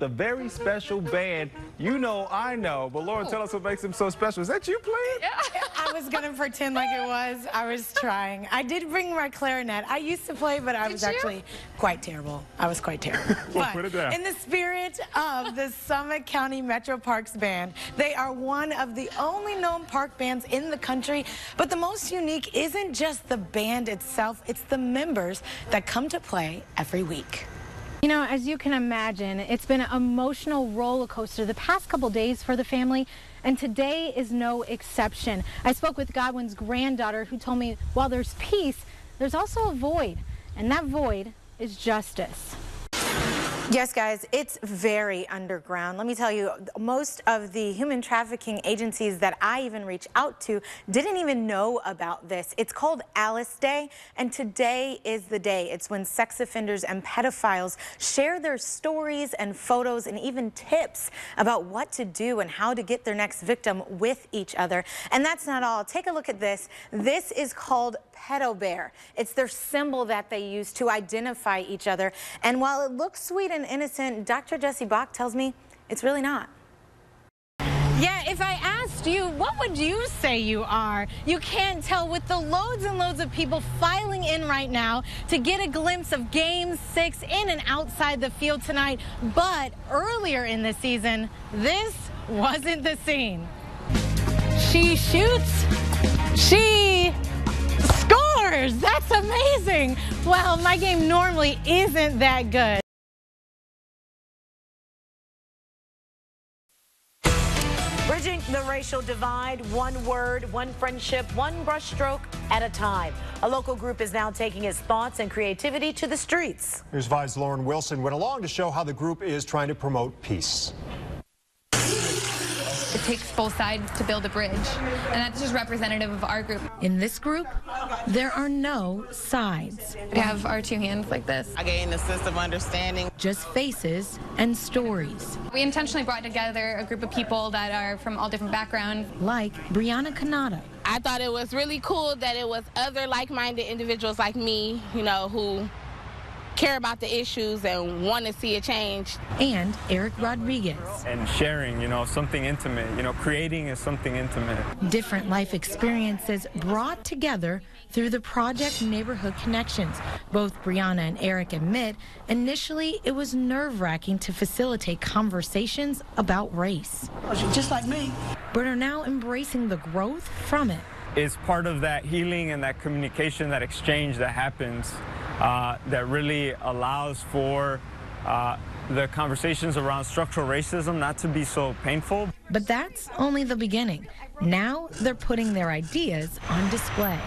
The very special band, you know, I know, but Lauren, tell us what makes them so special. Is that you playing? Yeah. I was going to pretend like it was. I was trying. I did bring my clarinet. I used to play, but I was actually quite terrible. I was quite terrible. Well, put it down. In the spirit of the Summit County Metro Parks Band, they are one of the only known park bands in the country. But the most unique isn't just the band itself, it's the members that come to play every week. You know, as you can imagine, it's been an emotional roller coaster the past couple days for the family, and today is no exception. I spoke with Godwin's granddaughter who told me while there's peace, there's also a void, and that void is justice. Yes, guys, it's very underground. Let me tell you, most of the human trafficking agencies that I even reach out to didn't even know about this. It's called Alice Day, and today is the day. It's when sex offenders and pedophiles share their stories and photos and even tips about what to do and how to get their next victim with each other. And that's not all. Take a look at this. This is called Pedo Bear. It's their symbol that they use to identify each other. And while it looks sweet and innocent, Dr. Jessie Bach tells me it's really not. Yeah, if I asked you, what would you say you are? You can't tell with the loads and loads of people filing in right now to get a glimpse of Game 6 in and outside the field tonight. But earlier in the season, this wasn't the scene. She shoots, she scores! That's amazing! Well, my game normally isn't that good. Bridging the racial divide, one word, one friendship, one brushstroke at a time. A local group is now taking its thoughts and creativity to the streets. News 5's Lauren Wilson went along to show how the group is trying to promote peace. It takes both sides to build a bridge, and that's just representative of our group. In this group, there are no sides. We have our two hands like this. I gained a sense of understanding. Just faces and stories. We intentionally brought together a group of people that are from all different backgrounds. Like Brianna Canada. I thought it was really cool that it was other like-minded individuals like me, you know, who care about the issues and want to see a change. And Eric Rodriguez. And sharing, you know, something intimate. You know, creating is something intimate. Different life experiences brought together through the Project Neighborhood Connections. Both Brianna and Eric admit initially it was nerve-wracking to facilitate conversations about race. Just like me. But are now embracing the growth from it. It's part of that healing and that communication, that exchange that happens that really allows for the conversations around structural racism not to be so painful. But that's only the beginning. Now they're putting their ideas on display.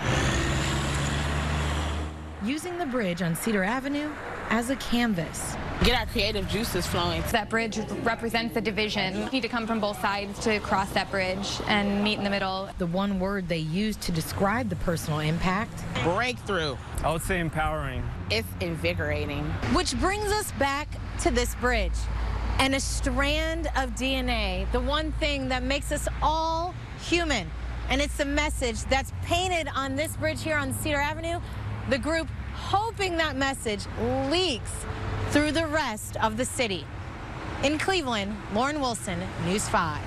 Using the bridge on Cedar Avenue as a canvas. Get our creative juices flowing. That bridge represents the division. You need to come from both sides to cross that bridge and meet in the middle. The one word they use to describe the personal impact. Breakthrough. I would say empowering. It's invigorating. Which brings us back to this bridge and a strand of DNA, the one thing that makes us all human. And it's the message that's painted on this bridge here on Cedar Avenue. The group hoping that message leaks through the rest of the city. In Cleveland, Lauren Wilson, News 5.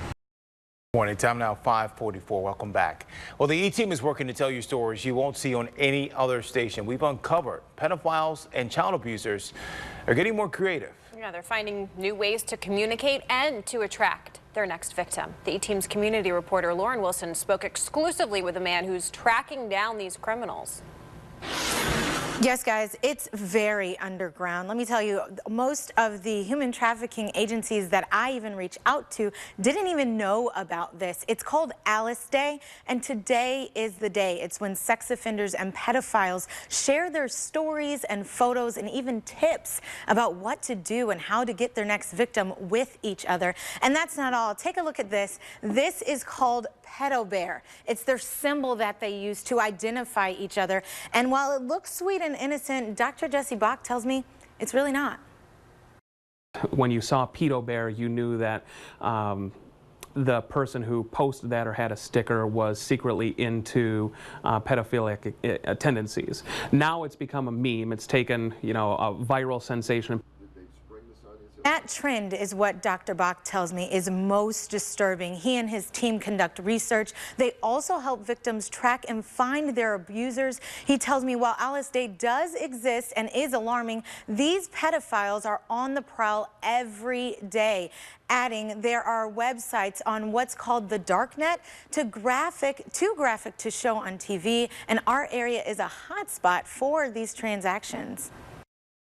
Morning, time now 5:44. Welcome back. Well, the E-Team is working to tell you stories you won't see on any other station. We've uncovered pedophiles and child abusers are getting more creative. Yeah, they're finding new ways to communicate and to attract their next victim. The E-Team's community reporter Lauren Wilson spoke exclusively with a man who's tracking down these criminals. Yes, guys, it's very underground. Let me tell you, most of the human trafficking agencies that I even reach out to didn't even know about this. It's called Alice Day, and today is the day. It's when sex offenders and pedophiles share their stories and photos and even tips about what to do and how to get their next victim with each other. And that's not all. Take a look at this. This is called Pedo Bear. It's their symbol that they use to identify each other. And while it looks sweet and innocent, Dr. Jessie Bach tells me it's really not. When you saw Pedo Bear, you knew that the person who posted that or had a sticker was secretly into pedophilic tendencies. Now it's become a meme. It's taken, you know, a viral sensation. That trend is what Dr. Bach tells me is most disturbing. He and his team conduct research. They also help victims track and find their abusers. He tells me while Alice Day does exist and is alarming, these pedophiles are on the prowl every day. Adding, there are websites on what's called the darknet, too graphic to show on TV, and our area is a hotspot for these transactions.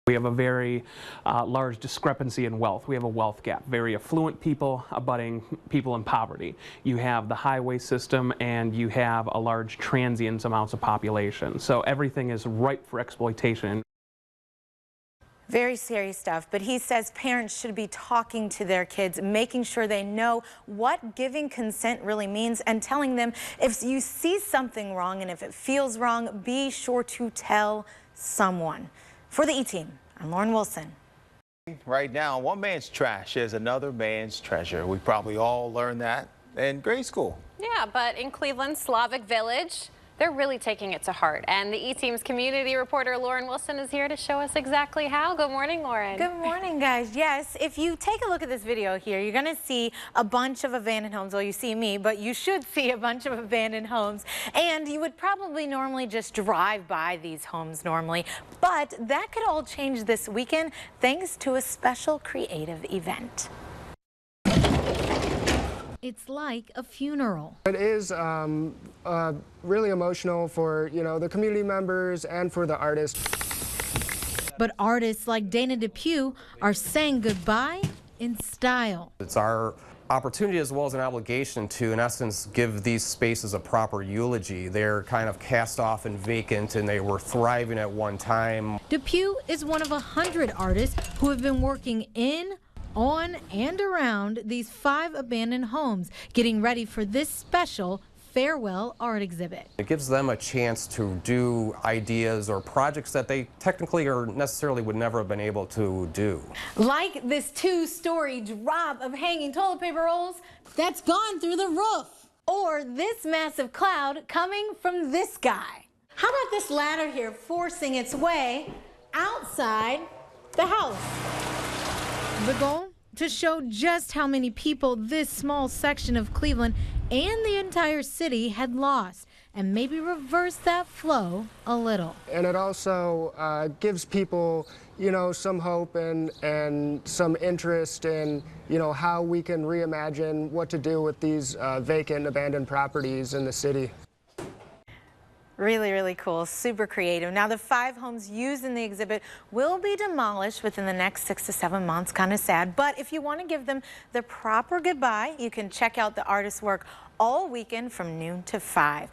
We have a very large discrepancy in wealth. We have a wealth gap. Very affluent people abutting people in poverty. You have the highway system and you have a large transient amounts of population. So everything is ripe for exploitation. Very serious stuff, but he says parents should be talking to their kids, making sure they know what giving consent really means and telling them if you see something wrong and if it feels wrong, be sure to tell someone. For the E-Team, I'm Lauren Wilson. Right now, one man's trash is another man's treasure. We probably all learned that in grade school. Yeah, but in Cleveland's Slavic Village, they're really taking it to heart. And the E-Team's community reporter Lauren Wilson is here to show us exactly how. Good morning, Lauren. Good morning, guys. Yes, if you take a look at this video here, you're going to see a bunch of abandoned homes. Well, you see me, but you should see a bunch of abandoned homes. And you would probably normally just drive by these homes normally. But that could all change this weekend thanks to a special creative event. It's like a funeral. It is really emotional for, the community members and for the artists. But artists like Dana Depew are saying goodbye in style. It's our opportunity as well as an obligation to, in essence, give these spaces a proper eulogy. They're kind of cast off and vacant, and they were thriving at one time. Depew is one of 100 artists who have been working in, on, and around these 5 abandoned homes, getting ready for this special farewell art exhibit. It gives them a chance to do ideas or projects that they technically or necessarily would never have been able to do. Like this 2-story drop of hanging toilet paper rolls that's gone through the roof. Or this massive cloud coming from this guy. How about this ladder here forcing its way outside the house? The goal? To show just how many people this small section of Cleveland and the entire city had lost, and maybe reverse that flow a little. And it also gives people, some hope and some interest in, how we can reimagine what to do with these vacant, abandoned properties in the city. Really, really cool. Super creative. Now, the 5 homes used in the exhibit will be demolished within the next 6 to 7 months. Kind of sad. But if you want to give them the proper goodbye, you can check out the artist's work all weekend from noon to 5.